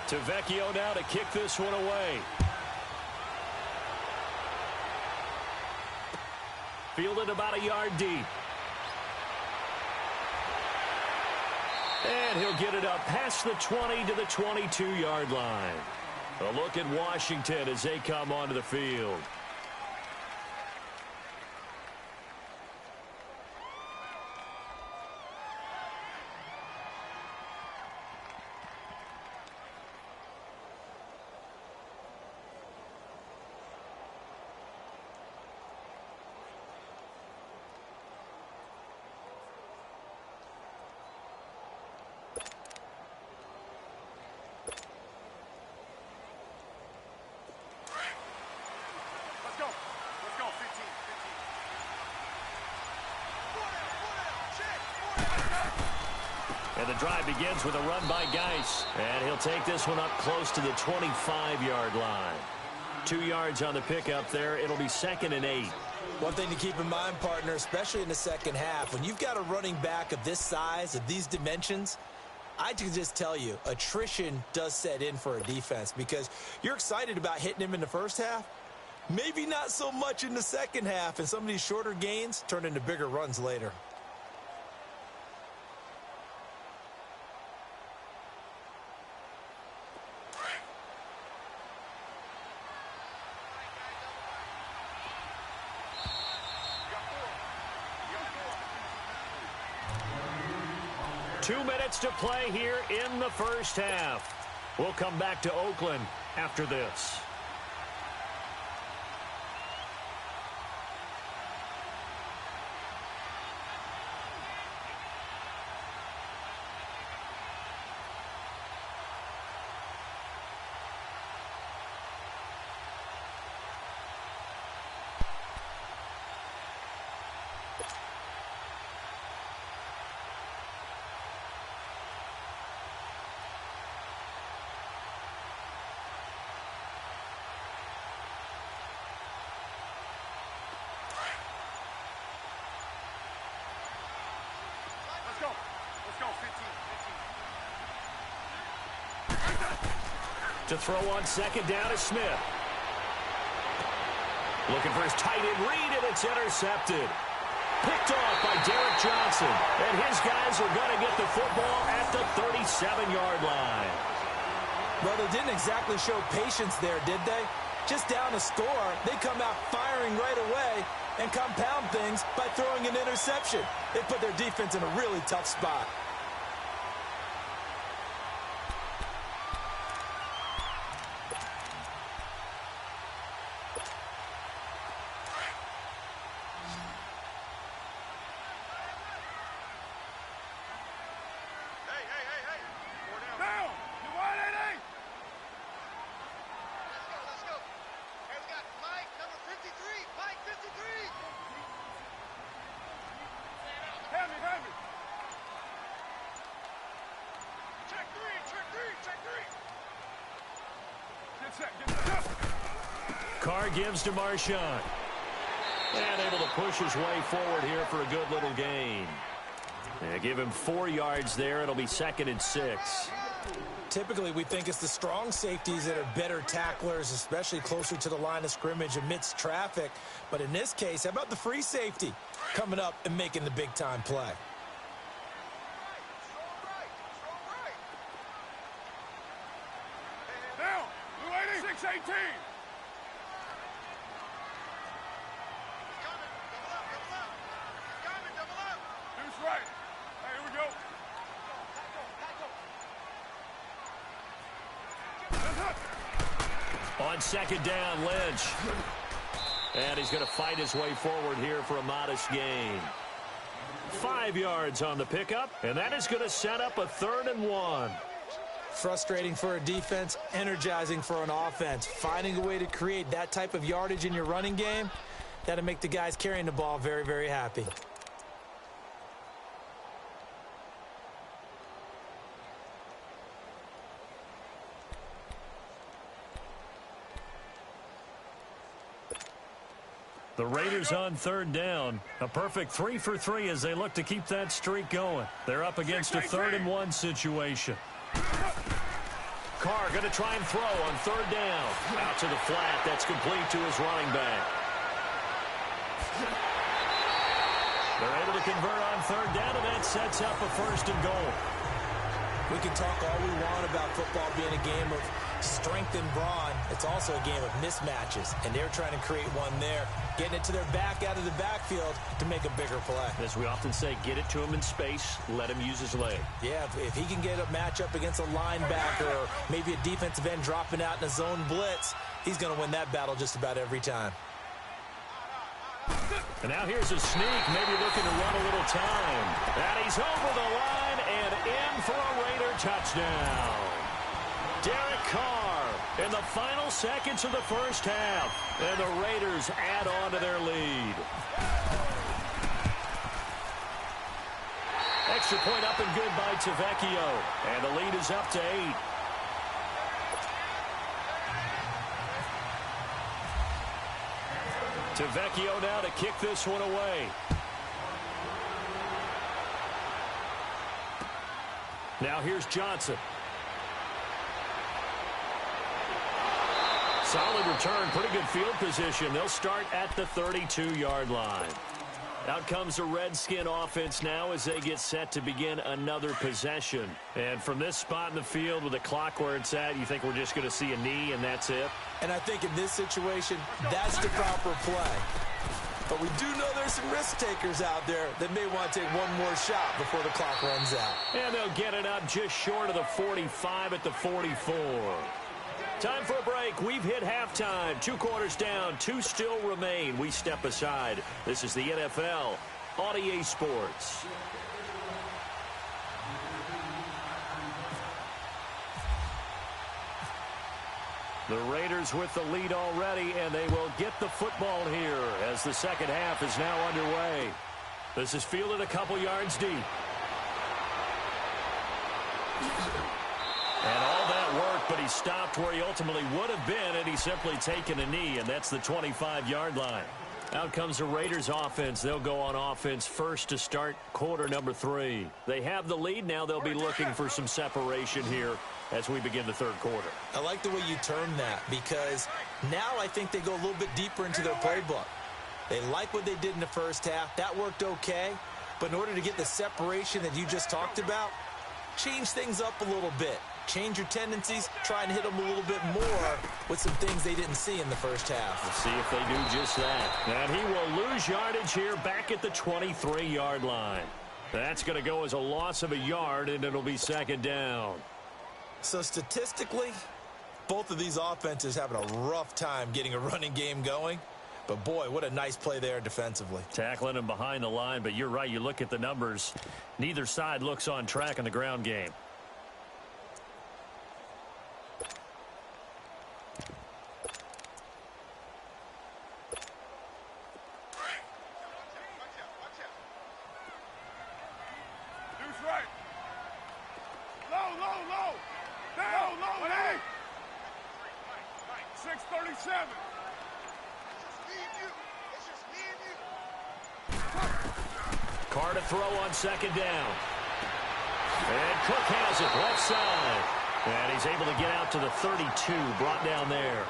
To Vecchio now to kick this one away. Fielded about a yard deep. And he'll get it up past the 20 to the 22-yard line. A look at Washington as they come onto the field. And the drive begins with a run by Geis. And he'll take this one up close to the 25-yard line. 2 yards on the pickup there. It'll be 2nd and 8. One thing to keep in mind, partner, especially in the second half, when you've got a running back of this size, of these dimensions, I can just tell you, attrition does set in for a defense because you're excited about hitting him in the first half. Maybe not so much in the second half, and some of these shorter gains turn into bigger runs later. Two minutes to play here in the first half. We'll come back to Oakland after this. To throw on second down is Smith. Looking for his tight end read, and it's intercepted. Picked off by Derek Johnson. And his guys are going to get the football at the 37-yard line. Well, they didn't exactly show patience there, did they? Just down a score, they come out firing right away and compound things by throwing an interception. They put their defense in a really tough spot. Carr gives to Marshawn. And able to push his way forward here for a good little gain. And give him 4 yards there. It'll be 2nd and 6. Typically, we think it's the strong safeties that are better tacklers, especially closer to the line of scrimmage amidst traffic. But in this case, how about the free safety coming up and making the big-time play? Down, blue 80, 618. Right. Hey, here we go. On second down, Lynch. And he's going to fight his way forward here for a modest gain. 5 yards on the pickup, and that is going to set up a 3rd and 1. Frustrating for a defense, energizing for an offense. Finding a way to create that type of yardage in your running game, that'll make the guys carrying the ball very, very happy. The Raiders on 3rd down. A perfect 3 for 3 as they look to keep that streak going. They're up against a 3rd and 1 situation. Carr going to try and throw on third down. Out to the flat. That's complete to his running back. They're able to convert on third down, and that sets up a first and goal. We can talk all we want about football being a game of strength and brawn. It's also a game of mismatches, and they're trying to create one there, getting it to their back out of the backfield to make a bigger play. As we often say, get it to him in space, let him use his leg. Yeah, if he can get a matchup against a linebacker or maybe a defensive end dropping out in a zone blitz, he's going to win that battle just about every time. And now here's a sneak, maybe looking to run a little time. And he's over the line and in for a Raider touchdown. Derek Carr in the final seconds of the first half. And the Raiders add on to their lead. Extra point up and good by Tavecchio. And the lead is up to 8. Tavecchio now to kick this one away. Now here's Johnson. Solid return, pretty good field position. They'll start at the 32-yard line. Out comes the Redskin offense now as they get set to begin another possession. And from this spot in the field with the clock where it's at, you think we're just going to see a knee and that's it? And I think in this situation, that's the proper play. But we do know there's some risk takers out there that may want to take one more shot before the clock runs out. And they'll get it up just short of the 45 at the 44. Time for a break. We've hit halftime. 2 quarters down. 2 still remain. We step aside. This is the NFL on EA Sports. The Raiders with the lead already, and they will get the football here as the second half is now underway. This is fielded a couple yards deep. And all that work, but he stopped where he ultimately would have been, and he's simply taken a knee, and that's the 25-yard line. Out comes the Raiders offense. They'll go on offense first to start quarter number 3. They have the lead. Now they'll be looking for some separation here as we begin the third quarter. I like the way you term that because now I think they go a little bit deeper into their playbook. They like what they did in the first half. That worked okay. But in order to get the separation that you just talked about, change things up a little bit. Change your tendencies, try and hit them a little bit more with some things they didn't see in the first half. We'll see if they do just that. And he will lose yardage here back at the 23-yard line. That's going to go as a loss of a yard, and it'll be second down. So statistically, both of these offenses having a rough time getting a running game going. But, boy, what a nice play there defensively. Tackling him behind the line, but you're right. You look at the numbers. Neither side looks on track in the ground game. Carr to throw on second down. And Cook has it left side. And he's able to get out to the 32, brought down there.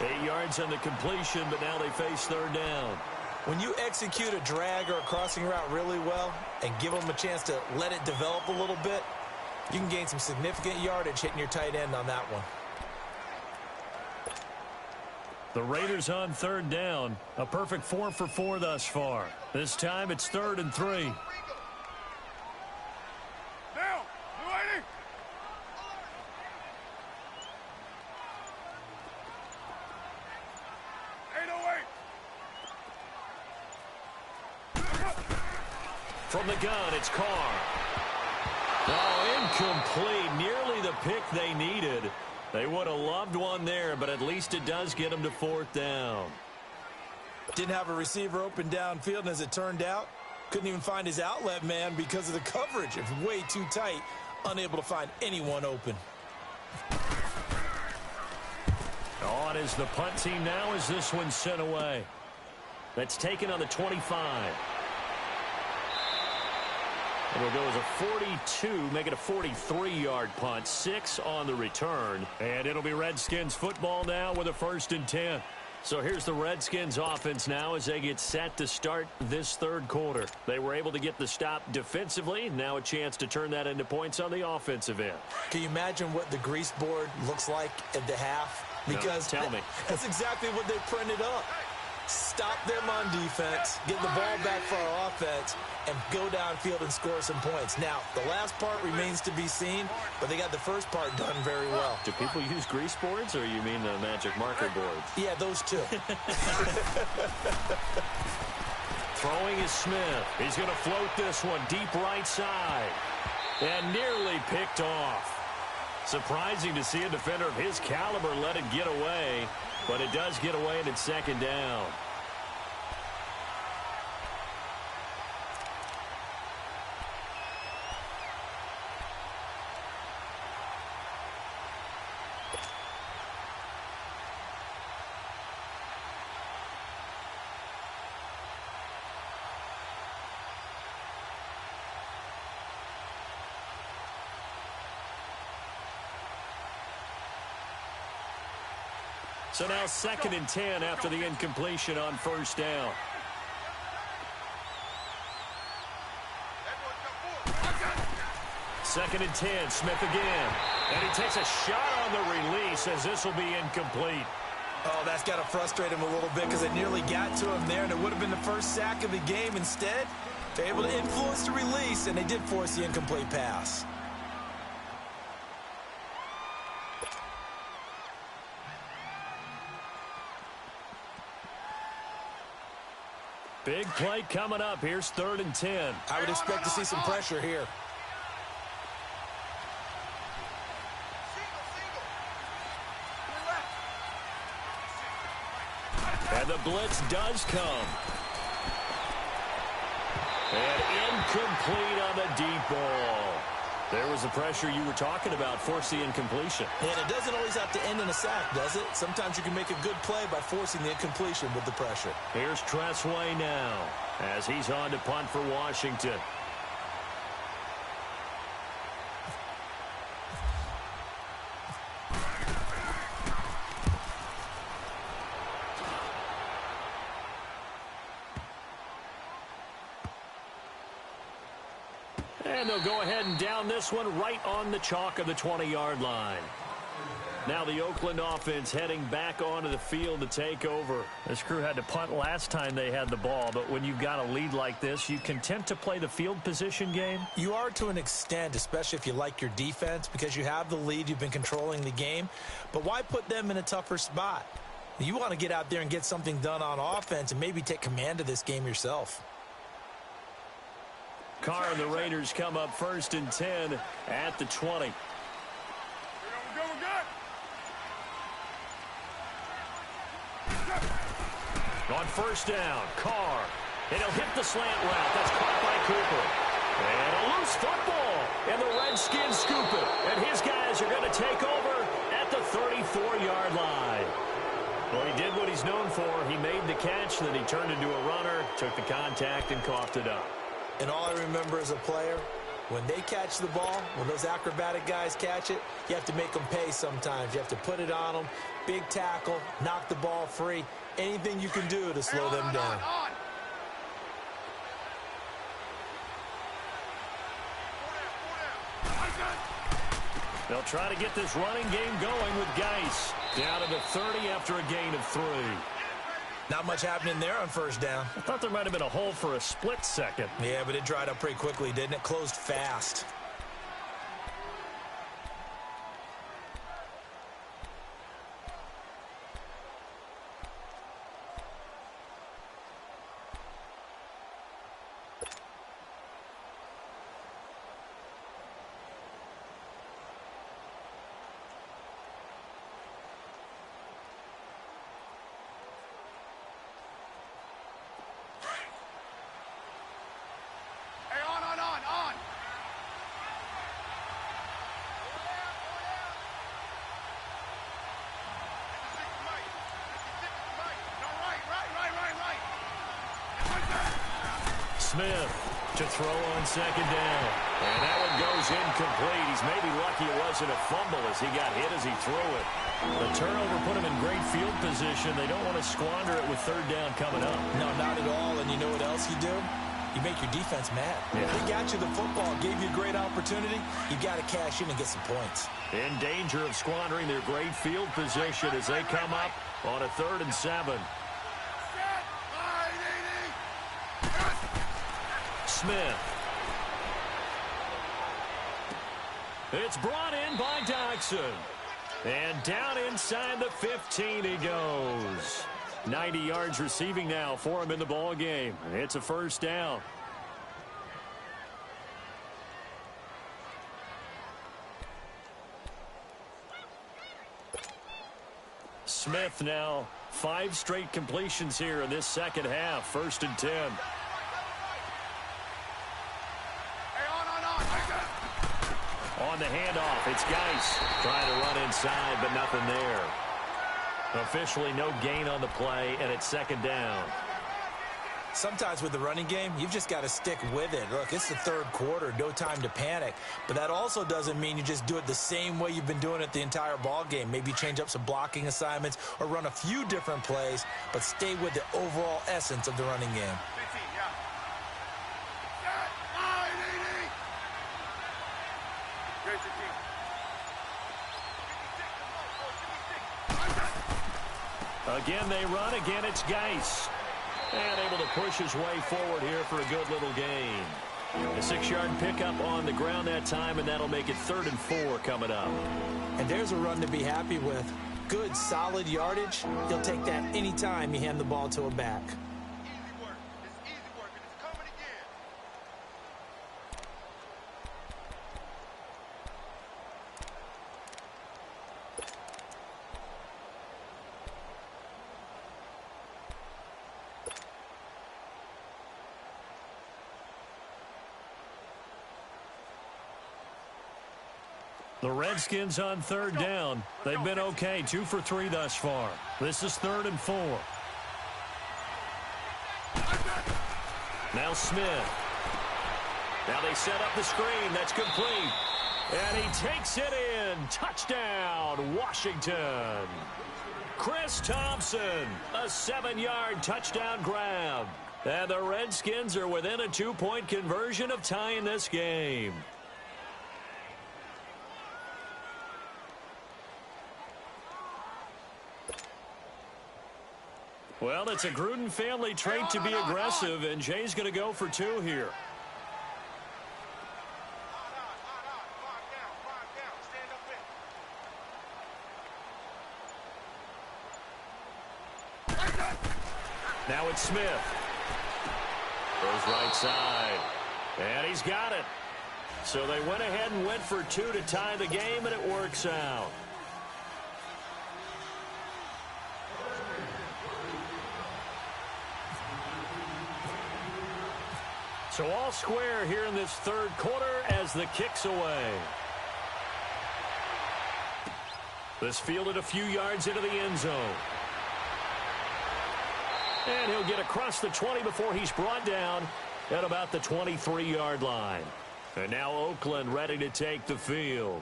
8 yards on the completion, but now they face third down. When you execute a drag or a crossing route really well and give them a chance to let it develop a little bit, you can gain some significant yardage hitting your tight end on that one. The Raiders on third down. A perfect 4 for 4 thus far. This time it's 3rd and 3. Down. Blue 80. From the gun, it's Carr. Oh, incomplete. Nearly the pick they needed. They would have loved one there, but at least it does get them to 4th down. Didn't have a receiver open downfield, and as it turned out, couldn't even find his outlet man because of the coverage. It was way too tight, unable to find anyone open. On is the punt team now as this one's sent away. That's taken on the 25. It'll go as a 42, make it a 43-yard punt, 6 on the return. And it'll be Redskins football now with a 1st and 10. So here's the Redskins offense now as they get set to start this third quarter. They were able to get the stop defensively. Now a chance to turn that into points on the offensive end. Can you imagine what the grease board looks like at the half? Because no, tell me. That's exactly what they printed up. Stop them on defense, get the ball back for our offense, and go downfield and score some points. Now, the last part remains to be seen, but they got the first part done very well. Do people use grease boards, or you mean the magic marker boards? Yeah, those two. Throwing is Smith. He's going to float this one deep right side. And nearly picked off. Surprising to see a defender of his caliber let it get away, but it does get away and it's 2nd down. So now 2nd and 10 after the incompletion on 1st down. Second and 10, Smith again. And he takes a shot on the release as this will be incomplete. Oh, that's got to frustrate him a little bit because it nearly got to him there, and it would have been the first sack of the game. Instead, they're able to influence the release, and they did force the incomplete pass. Big play coming up. Here's 3rd and 10. I would expect to see some pressure here. And the blitz does come. And incomplete on the deep ball. There was the pressure you were talking about, force the incompletion. And it doesn't always have to end in a sack, does it? Sometimes you can make a good play by forcing the incompletion with the pressure. Here's Tressway now as he's on to punt for Washington. And they'll go ahead and down this one right on the chalk of the 20-yard line. Now the Oakland offense heading back onto the field to take over. This crew had to punt last time they had the ball, but when you've got a lead like this, you content to play the field position game? You are to an extent, especially if you like your defense, because you have the lead, you've been controlling the game. But why put them in a tougher spot? You want to get out there and get something done on offense and maybe take command of this game yourself. Carr and the Raiders come up 1st and 10 at the 20. On 1st down, Carr. And he'll hit the slant route. That's caught by Cooper. And a loose football. And the Redskins scoop it. And his guys are going to take over at the 34-yard line. Well, he did what he's known for. He made the catch, then he turned into a runner, took the contact, and coughed it up. And all I remember as a player, when they catch the ball, when those acrobatic guys catch it, you have to make them pay sometimes. You have to put it on them, big tackle, knock the ball free, anything you can do to slow them down. They'll try to get this running game going with Geis. Down to the 30 after a gain of 3. Not much happening there on 1st down. I thought there might have been a hole for a split second. Yeah, but it dried up pretty quickly, didn't it? Closed fast. Smith To throw on second down. And that one goes incomplete. He's maybe lucky it wasn't a fumble as he got hit as he threw it. The turnover put him in great field position. They don't want to squander it with third down coming up. No, not at all. And you know what else you do? You make your defense mad. Yeah. They got you the football, gave you a great opportunity. You got to cash in and get some points. In danger of squandering their great field position as they come up on a 3rd and 7. Smith. It's brought in by Dodson. And down inside the 15 he goes. 90 yards receiving now for him in the ball game. It's a first down. Smith now 5 straight completions here in this second half. 1st and 10. On the handoff, it's Geis trying to run inside, but nothing there. Officially no gain on the play, and it's 2nd down. Sometimes with the running game, you've just got to stick with it. Look, it's the 3rd quarter, no time to panic. But that also doesn't mean you just do it the same way you've been doing it the entire ball game. Maybe change up some blocking assignments or run a few different plays, but stay with the overall essence of the running game. Again, they run. Again, it's Geis. And able to push his way forward here for a good little gain. A 6-yard pickup on the ground that time, and that'll make it 3rd and 4 coming up. And there's a run to be happy with. Good, solid yardage. He'll take that anytime you hand the ball to a back. The Redskins on 3rd down. They've been okay, 2 for 3 thus far. This is 3rd and 4. Now Smith. Now they set up the screen. That's complete. And he takes it in. Touchdown, Washington. Chris Thompson, a 7-yard touchdown grab. And the Redskins are within a 2-point conversion of tying this game. Well, it's a Gruden family trait to be aggressive, and Jay's going to go for 2 here. Now it's Smith. Goes right side. And he's got it. So they went ahead and went for 2 to tie the game, and it works out. So all square here in this 3rd quarter as the kick's away. This fielded a few yards into the end zone. And he'll get across the 20 before he's brought down at about the 23-yard line. And now Oakland ready to take the field.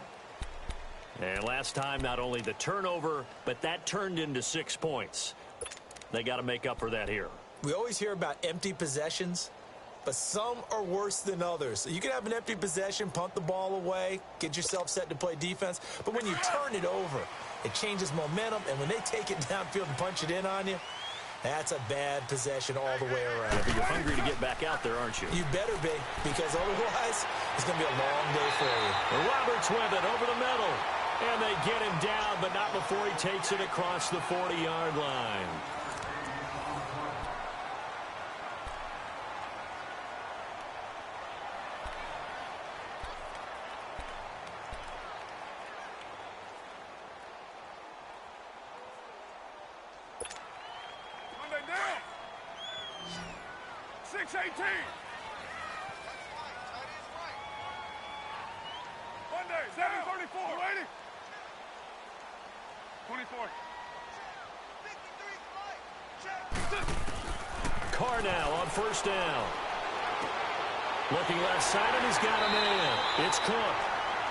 And last time, not only the turnover, but that turned into 6 points. They got to make up for that here. We always hear about empty possessions, but some are worse than others. So you can have an empty possession, punt the ball away, get yourself set to play defense. But when you turn it over, it changes momentum. And when they take it downfield and punch it in on you, that's a bad possession all the way around. Yeah, but you're hungry to get back out there, aren't you? You better be, because otherwise it's going to be a long day for you. Roberts with it over the middle. And they get him down, but not before he takes it across the 40-yard line. Monday down. 6-18. Monday, 7-34. 280. 24. Carr now on 1st down. Looking left side, and he's got him in. It's Cook.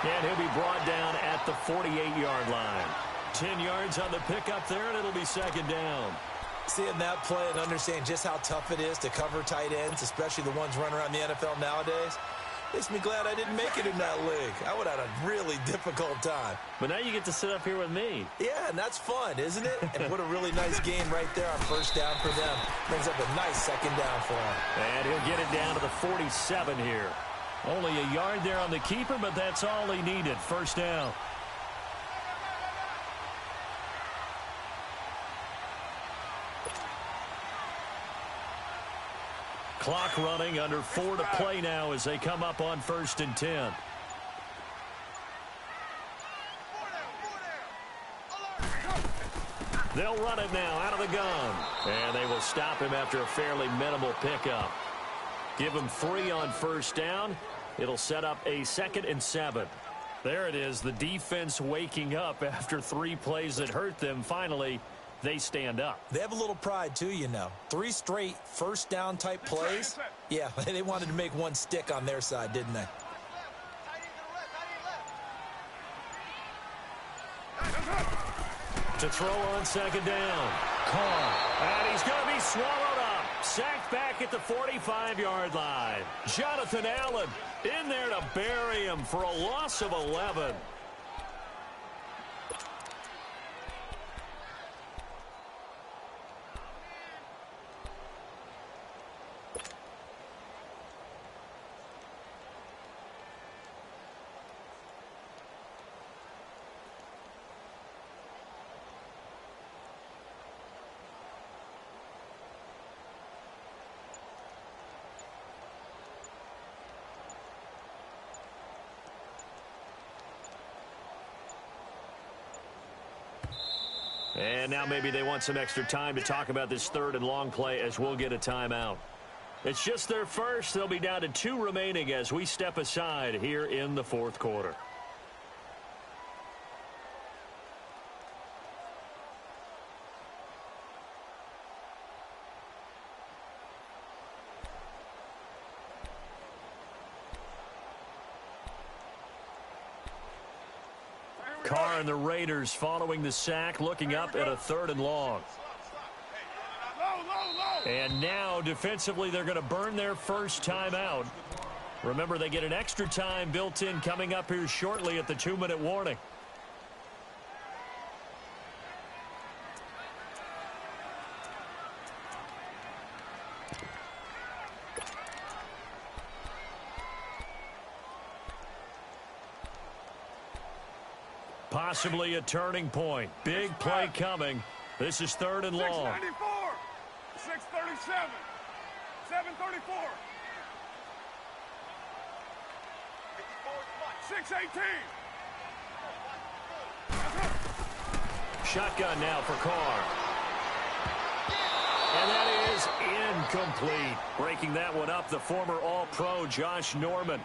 And he'll be brought down at the 48-yard line. 10 yards on the pickup there, and it'll be second down. Seeing that play and understanding just how tough it is to cover tight ends, especially the ones running around the NFL nowadays, makes me glad I didn't make it in that league. I would have had a really difficult time. But now you get to sit up here with me. Yeah, and that's fun, isn't it? And what a really nice game right there on first down for them. Brings up a nice second down for him. And he'll get it down to the 47 here. Only a yard there on the keeper, but that's all he needed. First down. Clock running, under 4 to play now as they come up on 1st and 10. They'll run it now out of the gun. And they will stop him after a fairly minimal pickup. Give him 3 on first down. It'll set up a 2nd and 7. There it is, the defense waking up after 3 plays that hurt them. Finally, they stand up. They have a little pride, too, you know. 3 straight first down type plays. Yeah, they wanted to make one stick on their side, didn't they? To throw on second down. Carr. And he's going to be swallowed up. Sacked back at the 45-yard line. Jonathan Allen in there to bury him for a loss of 11. And now maybe they want some extra time to talk about this 3rd and long play as we'll get a timeout. It's just their first. They'll be down to 2 remaining as we step aside here in the 4th quarter. Carr and the Raiders following the sack, looking up at a 3rd and long. And now, defensively, they're going to burn their first timeout. Remember, they get an extra time built in coming up here shortly at the 2-minute warning. Possibly a turning point. Big play coming. This is 3rd and long. 694, 637, 734, 618. Shotgun now for Carr. And that is incomplete. Breaking that one up, the former All-Pro Josh Norman.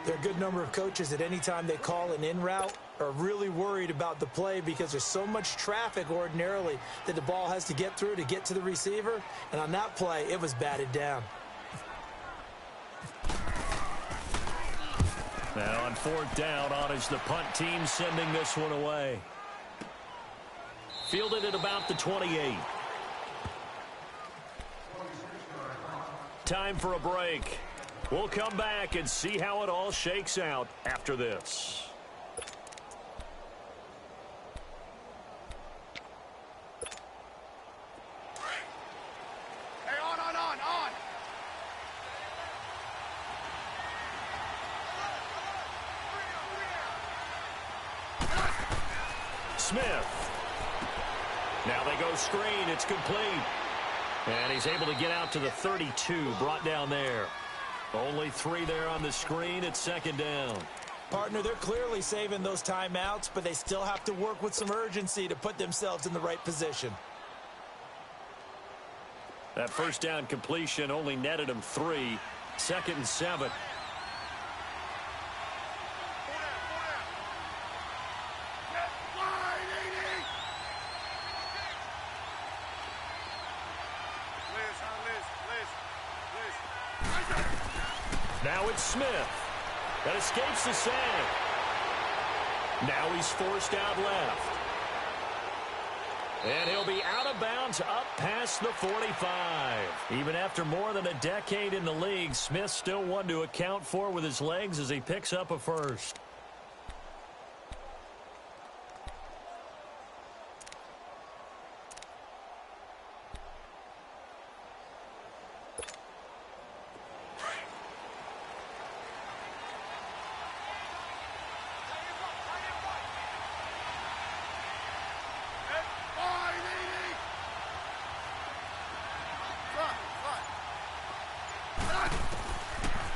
There are a good number of coaches at any time they call an in route are really worried about the play because there's so much traffic ordinarily that the ball has to get through to get to the receiver. And on that play, it was batted down. Now on 4th down, on is the punt team sending this one away. Fielded at about the 28. Time for a break. We'll come back and see how it all shakes out after this. Hey, on. Smith. Now they go screen. It's complete. And he's able to get out to the 32, brought down there. Only 3 there on the screen at 2nd down. Partner, they're clearly saving those timeouts, but they still have to work with some urgency to put themselves in the right position. That first down completion only netted him 3. 2nd and 7. Now it's Smith. That escapes the save. Now he's forced out left. And he'll be out of bounds up past the 45. Even after more than a decade in the league, Smith still one to account for with his legs as he picks up a first.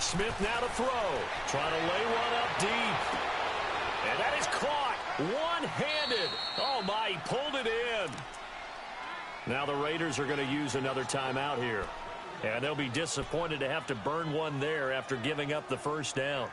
Smith now to throw. Trying to lay one up deep. And that is caught. One-handed. Oh, my, he pulled it in. Now the Raiders are going to use another timeout here. And they'll be disappointed to have to burn one there after giving up the first down.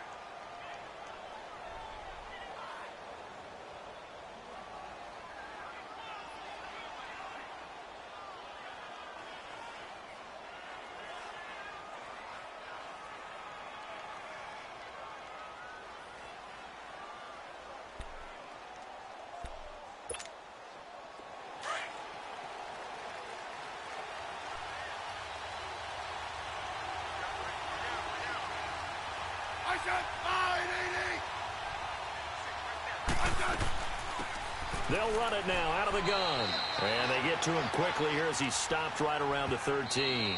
They'll run it now out of the gun. And they get to him quickly here as he stopped right around the 13.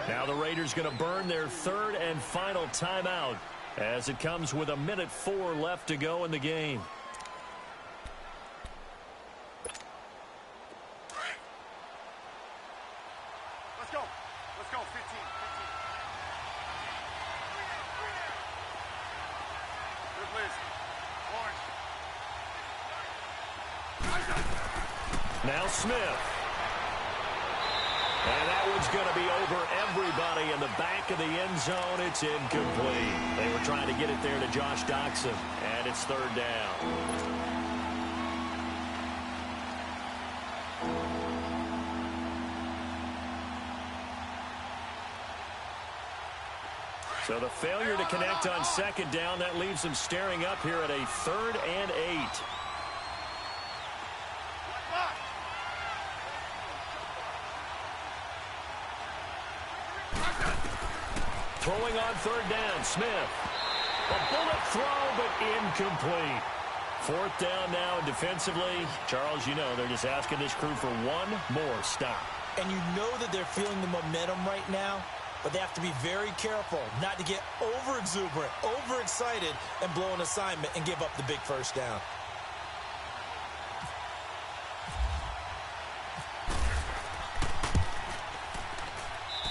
Now the Raiders going to burn their third and final timeout as it comes with 1:04 left to go in the game. Let's go. Let's go. 15. Good place. Orange. Now Smith. And that one's going to be over everybody in the back of the end zone. It's incomplete. They were trying to get it there to Josh Doxson, and it's third down. So the failure to connect on second down, that leaves them staring up here at a 3rd and 8. Throwing on third down, Smith. A bullet throw, but incomplete. Fourth down now, and defensively, Charles, you know, they're just asking this crew for one more stop. And you know that they're feeling the momentum right now, but they have to be very careful not to get over-exuberant, overexcited, and blow an assignment and give up the big first down.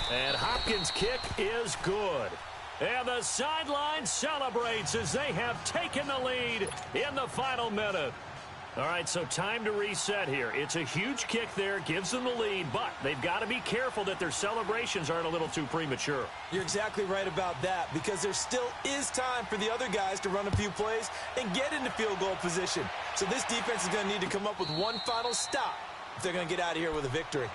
And Hopkins' kick is good. And the sideline celebrates as they have taken the lead in the final minute. All right, so time to reset here. It's a huge kick there, gives them the lead, but they've got to be careful that their celebrations aren't a little too premature. You're exactly right about that, because there still is time for the other guys to run a few plays and get into field goal position. So this defense is going to need to come up with one final stop if they're going to get out of here with a victory.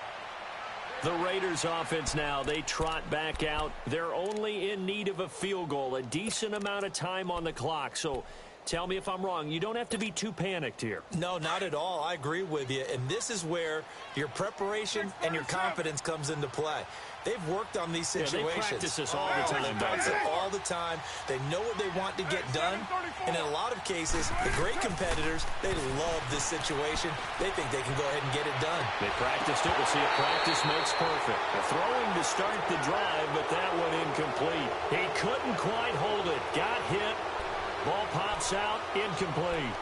The Raiders offense now, they trot back out. They're only in need of a field goal, a decent amount of time on the clock. So tell me if I'm wrong. You don't have to be too panicked here. No, not at all. I agree with you. And this is where your preparation and your confidence comes into play. They've worked on these situations. Yeah, they practice this all the time. That's it all the time. They know what they want to get done. And in a lot of cases, the great competitors, they love this situation. They think they can go ahead and get it done. They practiced it. We'll see if practice makes perfect. The throwing to start the drive, but that one incomplete. He couldn't quite hold it. Got hit. Ball pops out. Incomplete.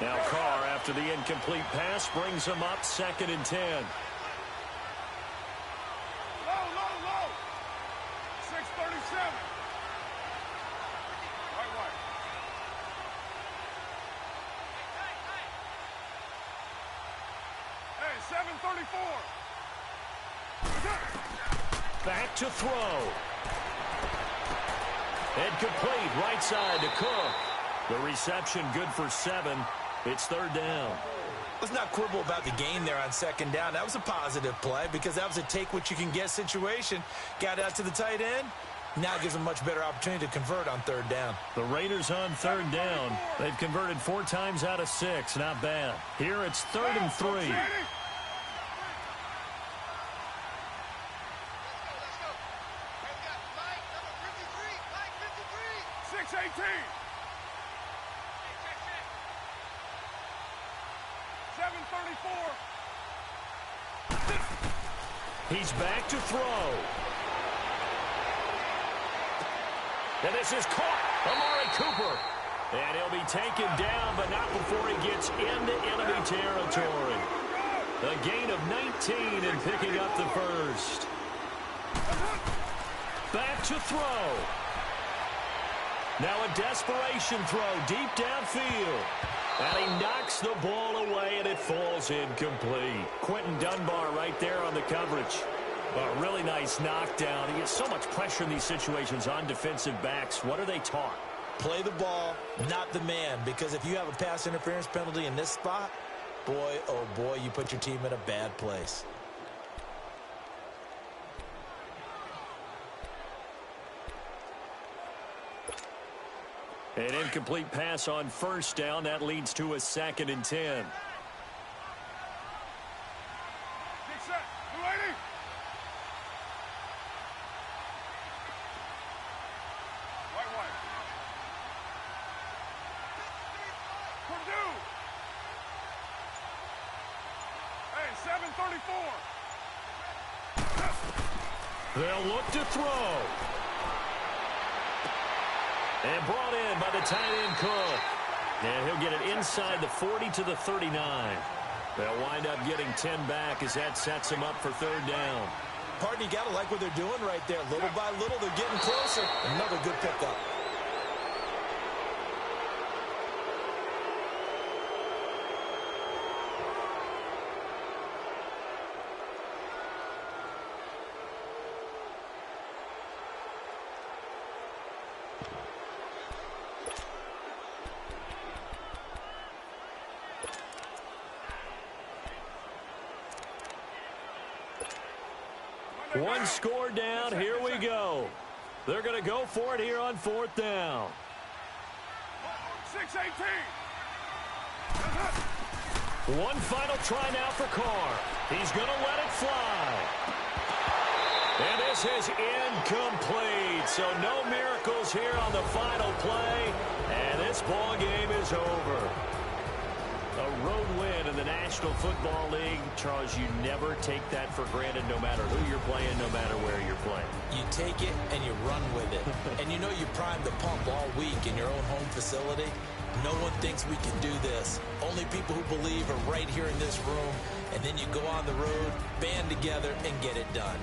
Now Carr, after the incomplete pass, brings him up 2nd and 10. Low. 6:37. Right. Hey, 7:34. Back to throw. And complete, right side to Cook. The reception good for 7. It's third down. Let's not quibble about the gain there on second down. That was a positive play because that was a take-what-you-can-get situation. Got out to the tight end. Now gives them a much better opportunity to convert on third down. The Raiders on third down. They've converted 4 times out of 6. Not bad. Here it's 3rd and 3. Let's go. 6-18. 7-34. He's back to throw. And this is caught. Amari Cooper. And he'll be taken down, but not before he gets into enemy territory. A gain of 19 and picking up the first. Back to throw. Now a desperation throw deep downfield. And he knocks the ball away, and it falls incomplete. Quentin Dunbar right there on the coverage. A really nice knockdown. He gets so much pressure in these situations on defensive backs. What are they taught? Play the ball, not the man, because if you have a pass interference penalty in this spot, boy, oh boy, you put your team in a bad place. An incomplete pass on first down. That leads to a 2nd and 10. Big set. 280. White. Purdue. Hey, 7-34. They'll look to throw. And brought in by the tight end Cook. And he'll get it inside the 40 to the 39. They'll wind up getting 10 back as that sets them up for third down. Partner, you got to like what they're doing right there. Little by little, they're getting closer. Another good pickup. One score down. Here we go. They're going to go for it here on 4th down. 6-18. One final try now for Carr. He's going to let it fly. And this is incomplete. So no miracles here on the final play. And this ball game is over. A road win in the National Football League. Charles, you never take that for granted no matter who you're playing, no matter where you're playing. You take it and you run with it. And you know you primed the pump all week in your own home facility. No one thinks we can do this. Only people who believe are right here in this room. And then you go on the road, band together, and get it done.